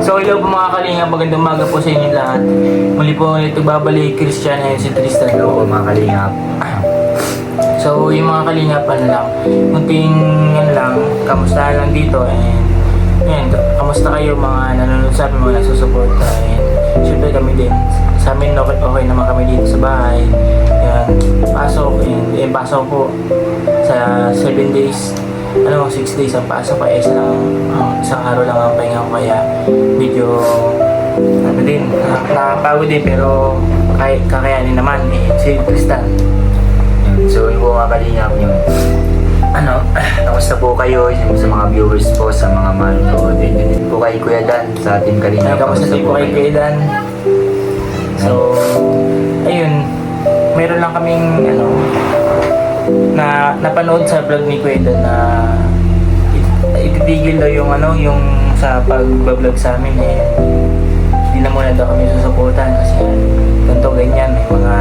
So hello po mga kalingap, magandang umaga po sa inyo lahat. Muli po ito babalik Christian and si Tristan. Hello mga kalingap. So yung mga kalingap lang, munting kamusta lang dito and yan, kamusta kayo mga nanonood sa amin, mga nagsusuporta and syempre kami din. Sa amin okay naman kami dito sa bahay. Yan, pasok and pasok po sa 7 days. 6 days ang pasok pa, isang araw lang ang pahinga ko, kaya medyo nakapagod din pero kakayanin naman si Tristan. So yung mga kalingap yung kamusta po kayo sa mga viewers po, sa mga manonood din po kay Kuya Dan sa ating kalingap. Kamusta din po kay Kuya Dan. So ayun, meron lang kaming na napanood sa vlog ni Kuya Dan na ititigil daw yung sa pag-vlog sa amin hindi na muna daw kami susuportan kasi ganito ganyan, may mga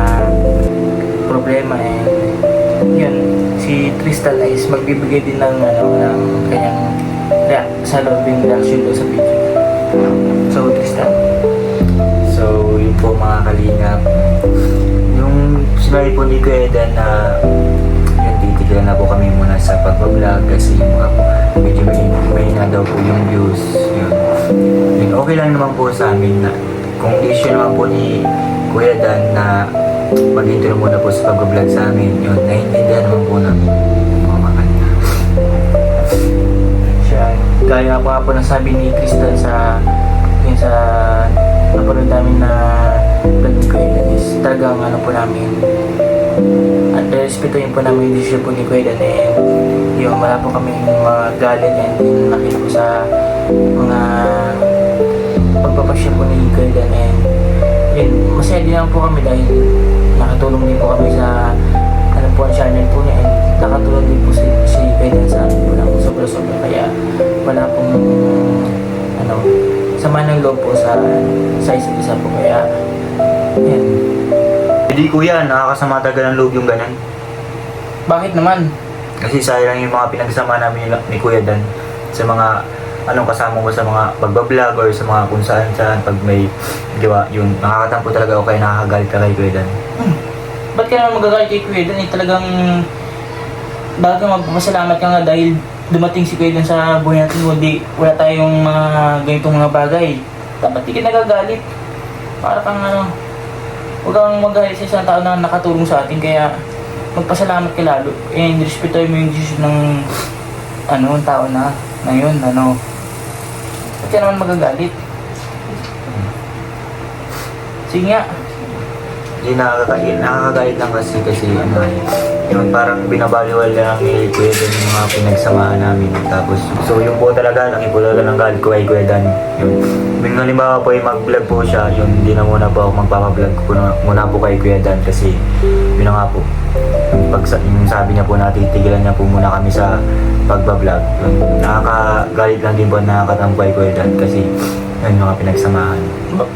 problema yun, si Tristan is magbibigay din ng kanyang salubing reaction doon sa video. So Tristan, So yun po mga kalingap, yung sinabi po ni Kuya Dan na titigilan na po kami muna sa pag-vlog kasi medyo may na daw po yung views. Yun, okay lang naman po sa amin na kung issue naman po ni Kuya Dan na mag-intro muna po sa pag-vlog sa amin, yun, naiintindihan naman po namin mga makanya. siya, gaya po ng sabi ni Tristan sa napanood namin na vlog ni Kuya Dan is talagang po namin at respetuhin po namin yung decision po ni Kuya Dan yung wala po kami magalit and nakita po sa mga pagpapasya po ni Kuya Dan yun, masaya din naman po kami dahil nakatulong din po kami sa ang channel po niya and nakatulong din po si Kuya Dan sa amin po ng sobra-sobra, kaya wala pong sama ng loob po sa isa't isa po, kaya yan. Hindi Kuya, nakakasama talaga ng loob yung ganun. Bakit naman? Kasi sayang yung mga pinagsama namin ni Kuya Dan sa mga kasama ko sa mga pagbablog or sa mga kung saan pag may diba, yung nakakatampo talaga o kaya nakakagalit ka kay Kuya Dan. Ba't ka naman magagalit kay Kuya Dan? Talagang bakit ka magpapasalamat ka nga dahil dumating si Kuya Dan sa buhay natin, hindi wala tayong mga ganitong mga bagay. Dapat di ka nagagalit. Para kang huwag kang magalit sa isang tao na nakatulong sa atin, kaya magpasalamat ka lalo and respetuhin mo yung decision ng tao na yun, ba't ka naman magagalit? Sige nga. Hindi nakakagalit lang kasi yun, parang binabaliwal lang ni Kuya Dan yung mga pinagsamahan namin. Tapos, so yun po talaga, laki po talaga ng galit ko kay Kuya Dan. Yun, halimbawa po yung mag-vlog po siya, yun, hindi na muna po ako magpapablog muna po kay Kuya Dan kasi yun na nga po. Yung sabi niya po na titigilan niya po muna kami sa pagbablog. Yun, nakakagalit lang din po, nakakatampo kay Kuya Dan kasi yun mga pinagsamahan.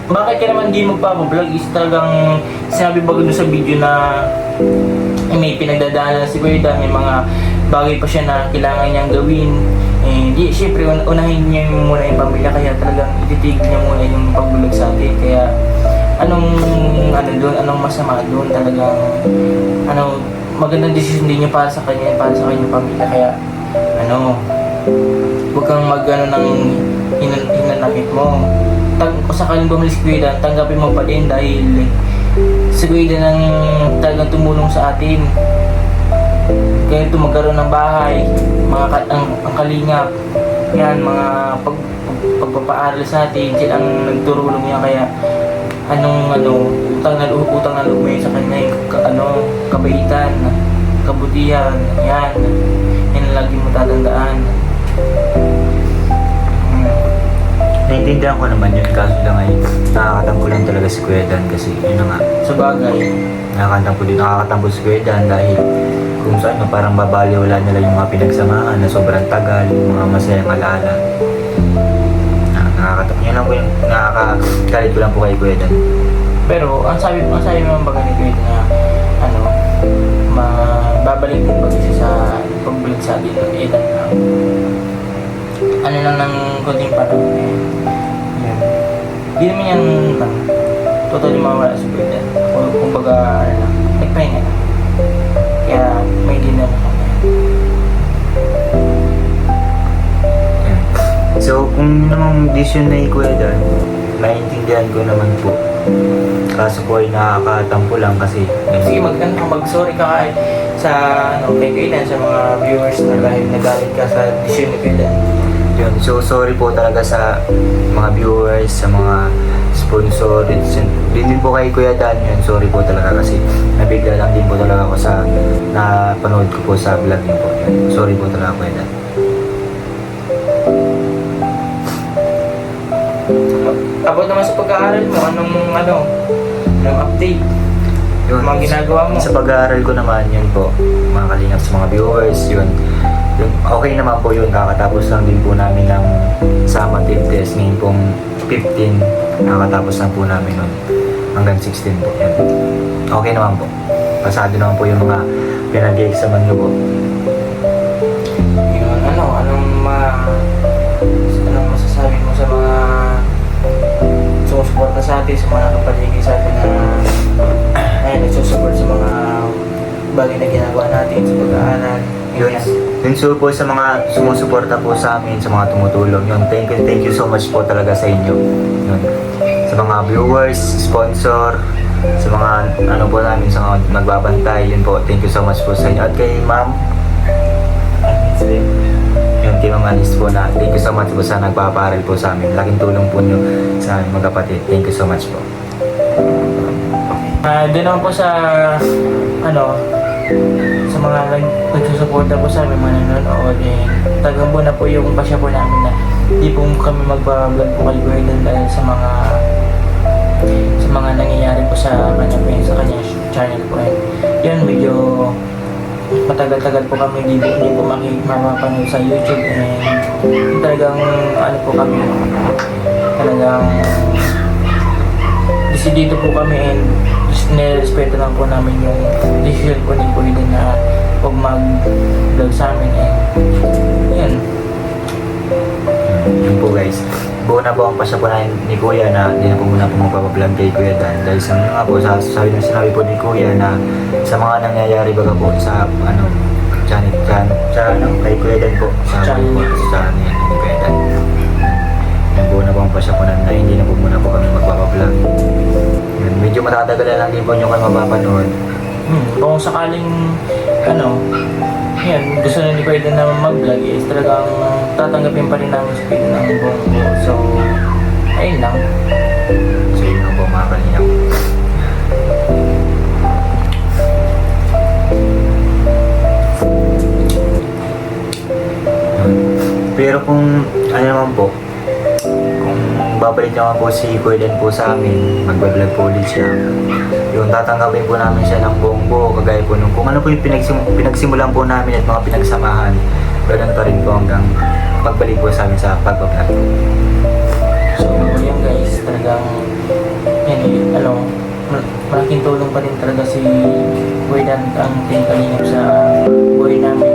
Bakit ka naman di magpapablog? Is talagang sinabi ba doon sa video na may pinagdadaanan si Kuya Dan, may mga bagay pa siya na kailangan niyang gawin. Di, syempre unahin niya muna yung pamilya, kaya talagang ititigil niya muna yung pagbulag sa atin. Kaya anong masama doon? Talagang magandang decision din niya para sa kanyang pamilya, kaya huwag kang ng hinanakit mo. Kung sakaling bumalik si Kuya Dan, tanggapin mo pa din dahil si Kuya Dan ang talagang tumulong sa atin. Ganito magkaroon ng bahay, ang kalingap, yan, mga pagpapaaral sa atin, silang nagturulong yan, kaya utang na loob mo yun sa kanya, kabaitan, kabutihan, yan ang lagi mo tatandaan. Naintindihan ko naman yun, kaso lang ay nakakatampo lang talaga si Kuya Dan kasi yun na nga. Sa bagay, nakakatampo si Kuya Dan dahil kung saan parang babaliwala nila yung mga pinagsamahan na sobrang tagal, yung mga masayang alaala. Nakakatampo. Yun lang po yung nakakagalit ko lang po kay Kuya Dan. pero ang sabi naman baga ni Kuya Dan na babalik din pag-isa sa pag-vlog sa atin ng edad lang. Lang ng konting panahon yun. Hindi naman yan totally mawala si Kuya Dan. Kumbaga, nagpahinga na. Kaya may din naman kami. Yan. So, kung namang decision na Kuya Dan, naiintindihan ko naman po. Kaso po ay nakakatampo lang kasi Sige, mag-sorry ka kahit sa kay Kuya Dan, sa mga viewers na dahil nagalit ka sa decision ni Kuya Dan. yun. So, sorry po talaga sa mga viewers, sa mga sponsor, din po kay Kuya Dan yun. Sorry po talaga kasi nabigla lang din po talaga ako sa napanood ko po sa vlog niyo po. Yun. Sorry po talaga Kuya Dan. About naman sa pag-aaral mo, anong update? Yun. Mga ginagawa mo? Sa pag-aaral ko naman, yun po, mga kalingap sa mga viewers, yun. Okay naman po yun, kakatapos lang din po namin ng summative test ngayon pong 15, nakakatapos lang po namin nun hanggang 16 po. Yun. Okay naman po. Pasado naman po yung mga pinag-examan ko po. Yun, anong masasabi mo sa mga sumusuporta sa atin, sa mga nakapaligid sa atin na nagsusupport sa mga bagay na ginagawa natin sa pag-aaral. Yun so po sa mga sumusuporta po sa amin, sa mga tumutulong, yun, thank you so much po talaga sa inyo. Yun. Sa mga viewers, sponsor, sa mga po namin, sa mga nagbabantay, yun po, thank you so much po sa inyo. At kay ma'am, yun, kay Ma'am Anis po na thank you so much po sa nagpaparal po sa amin. Laking tulong po nyo sa aming magkapatid. Thank you so much po. Doon naman po sa sa mga nagsusuporta po sa amin, mga nanonood, tagang buo na po yung pasya po namin na hindi po kami magpa-vlog po kay Kuya Dan dahil sa mga nangyayari po sa kanya po sa kanya channel po. Yun, medyo matagal-tagal po kami hindi po mapapanood sa YouTube, talagang po kami, talagang desidido po kami and nirespeto lang po namin yung decision po ni Kuya Dan na huwag mag-vlog sa amin. Yan. Yun po guys. Buo na po ang pasya po ni Kuya na hindi na po muna po magpapablog kay Kuya Dan. Dahil sa mga po, sinabi po ni Kuya na sa mga nangyayari baga po sa kay Kuya Dan po. Sa channel ni Kuya Dan. Buo na po ang pasya po na hindi na po muna po kami magpapablog. Yun, medyo matatagalan lang din po nyo kayo mapapanood. Kung sakaling yan, gusto na ni Kuya Dan na mag-vlog, talagang tatanggapin pa rin namin si Kuya Dan ng buong buo. So, ayun lang. So yun lang po mga kalingap. Pero kung naman po, kung babalik naman po si Kuya Dan po sa amin, mag-vlog po ulit siya, yung tatanggapin po namin siya ng buong buo, kagaya po nung kung ano po yung pinagsimulan po namin at mga pinagsamahan, ganun pa rin po hanggang pagbalik po sa amin sa pagbablog. So, yan guys, talagang malaking tulong pa rin talaga si Kuya Dan ang tinkalingap sa buhay namin.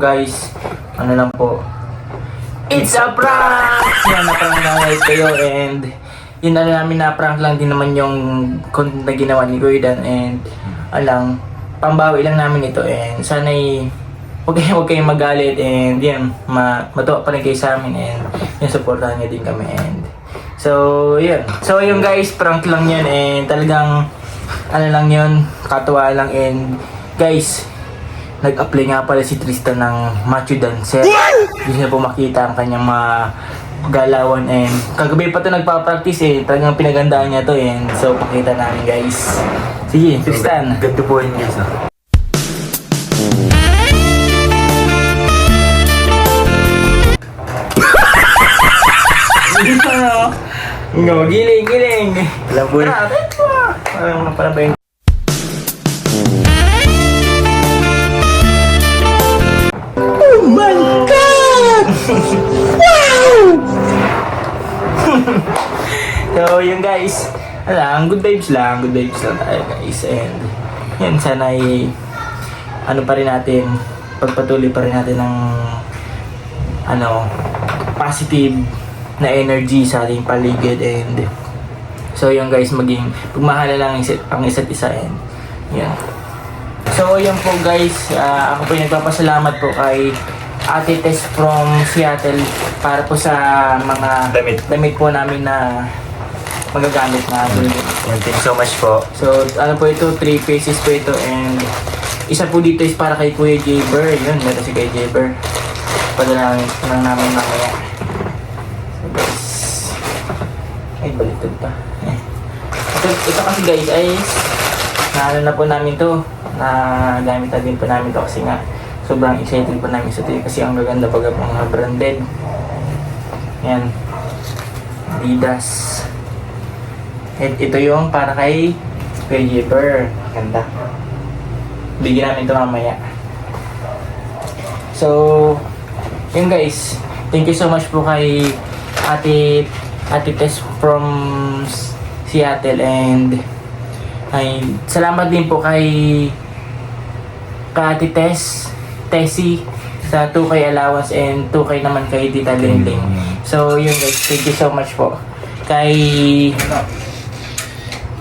Guys, lang po, it's a prank! Yan, na-prank na kayo and yun namin na prank lang din naman yung content na ginawa ni Kuya Dan, and alang pambawi lang namin ito, and sana'y huwag kayong magalit, and yan, matuwa pa rin kayo sa amin, and yung supportahan niyo din kami, and so yun. So yung guys, prank lang yan, and talagang ano lang yun, katuwa lang, and guys, nag-apply nga pala si Tristan ng macho dancer. Gusto niya po makita ang kanyang mga galawan, and kagabi pa ito nagpa-practice eh. Talagang pinagandaan niya to, and so pakita namin guys. Sige, Tristan. Ganito po yun guys. No, giling. Alam po yun. Parang para ba yung oh my God! Wow! So, yun guys. Good vibes lang tayo guys. And yan, sana ano pa rin natin, pagpatuloy pa rin natin ng positive na energy sa ating paligid, and so yun guys, maging pagmahala lang ang isa't isa, and yan. So yun po guys, ako po yung nagpapasalamat po kay Ate Tess from Seattle para po sa mga damit po namin na magagamit na bulbo. Thank you so much po. So ano po ito, 3 pieces po ito, and isa po dito is para kay Kuya Jaber. Yun, meron si Kuya Jaber. Padala lang namin mamaya. So guys, ay baliktad pa. Ito kasi guys ay na po namin to, na gamit na din po namin to kasi nga sobrang excited po namin sa ito kasi ang gaganda pag mga branded. Yan, Adidas. Ito yung para kay Kuya Jaber. Ganda. Bigyan namin ito mamaya. So yun guys, thank you so much po kay Ate Tess from Seattle, and ay salamat din po kay Ate Tessie sa 2K allowance, and 2K naman kay Tita Lingling. So yun guys, thank you so much po kay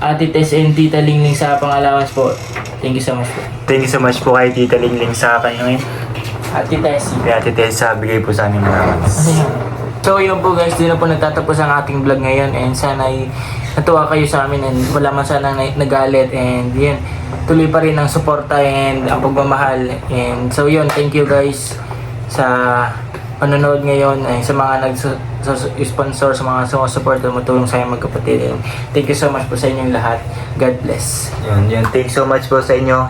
Ate Tess and Tita Lingling sa pang-allowance po. Thank you so much po. Thank you so much po kay Tita Lingling sa kanyang Ate Tessie. kay Ate Tessa, bigay po sa amin allowance. So yun po guys, din na po nagtatapos ang ating vlog ngayon, and sana ay natuwa kayo sa amin, and wala man sana nagalit, and yun, tuloy pa rin ang suporta and ang pagmamahal. And so yun, thank you guys sa panonood ngayon, and sa mga nag-sponsor, sa mga support, tumutulong sa amin magkapatid. And thank you so much po sa inyong lahat. God bless. Yun, thank you so much po sa inyo,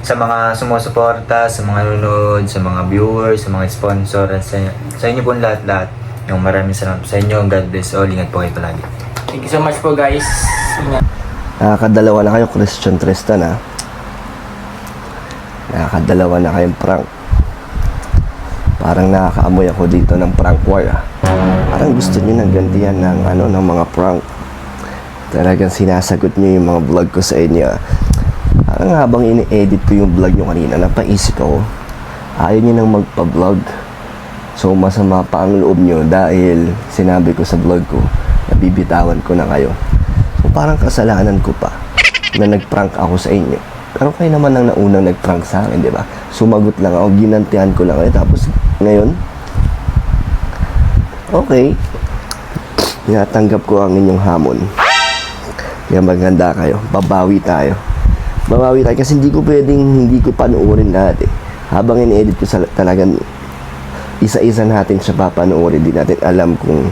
sa mga sumusuporta, sa mga nanonood, sa mga viewers, sa mga sponsor, at sa inyo po lahat-lahat. Yung maraming salamat sa inyo. God bless all. Ingat po kayo palagi. Thank you so much po guys. Ingat. Nakakadalawa na kayo, Christian Tristan, ha? Nakakadalawa na kayong prank. Parang nakakaamoy ako dito ng prank war, ha? Parang gusto niyo ng gantihan ng mga prank. Talagang sinasagot niyo yung mga vlog ko sa inyo, ha? Parang habang ini-edit ko yung vlog nyo kanina, napaisip ako, ayaw niyo nang magpa-vlog. So masama pa ang loob nyo dahil sinabi ko sa vlog ko, nabibitawan ko na kayo. So parang kasalanan ko pa na nag-prank ako sa inyo. Pero kayo naman ang naunang nag-prank sa akin, di ba? Sumagot lang ako, ginantihan ko lang kayo. Tapos ngayon, okay, tinatanggap ko ang inyong hamon. Kaya maganda kayo, babawi tayo kasi hindi ko panuorin lahat, eh. Habang in-edit ko talagang isa-isa natin siya papanoorin. Di natin alam kung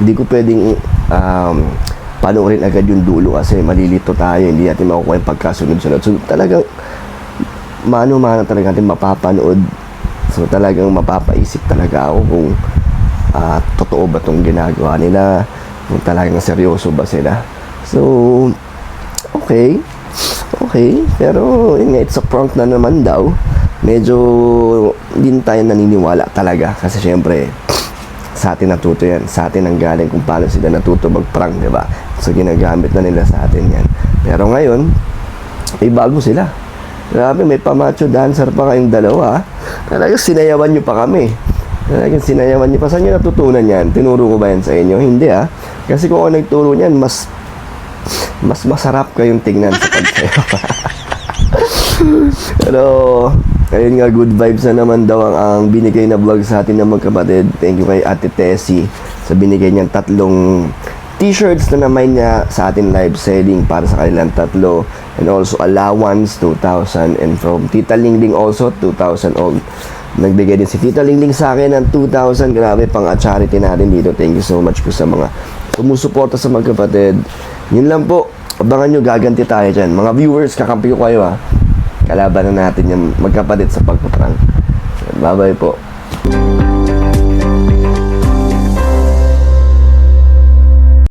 hindi ko pwedeng panoorin agad yung dulo kasi malilito tayo, hindi natin makukuha yung pagkasunod-sunod. So talagang mano-mano talaga natin mapapanood. So talagang mapapaisip talaga ako kung totoo ba itong ginagawa nila, kung talagang seryoso ba sila. So okay, pero it's a prank na naman daw. Medyo din tayo naniniwala talaga kasi syempre sa atin natuto yan, sa atin ang galing kung paano sila natuto mag-prank, diba? So ginagamit na nila sa atin yan. Pero ngayon may bago sila. Grabe, may pamacho dancer pa kayong dalawa. Talaga sinayawan nyo pa kami. Talagang sinayawan niyo pa. Saan niyo natutunan yan? Tinuro ko ba yan sa inyo? Hindi Kasi kung ako nagturo niyan, mas masarap kayong tignan sa pagsayaw. Pero, ayun nga, good vibes na naman daw ang binigay na vlog sa atin ng magkapatid. Thank you kay Ate Tessie sa binigay niyang 3 t-shirts na naman niya sa atin live selling para sa kanilang 3. And also allowance 2,000, and from Tita Lingling also 2,000 all. Nagbigay din si Tita Lingling sa akin ng 2,000. Grabe, pang charity natin dito. Thank you so much po sa mga sumusuporta sa magkapatid. Yun lang po. Abangan nyo, gaganti tayo dyan. Mga viewers, kakampi ko kayo Kalaban na natin yung magkapatid sa pagpaprang. Bye bye po.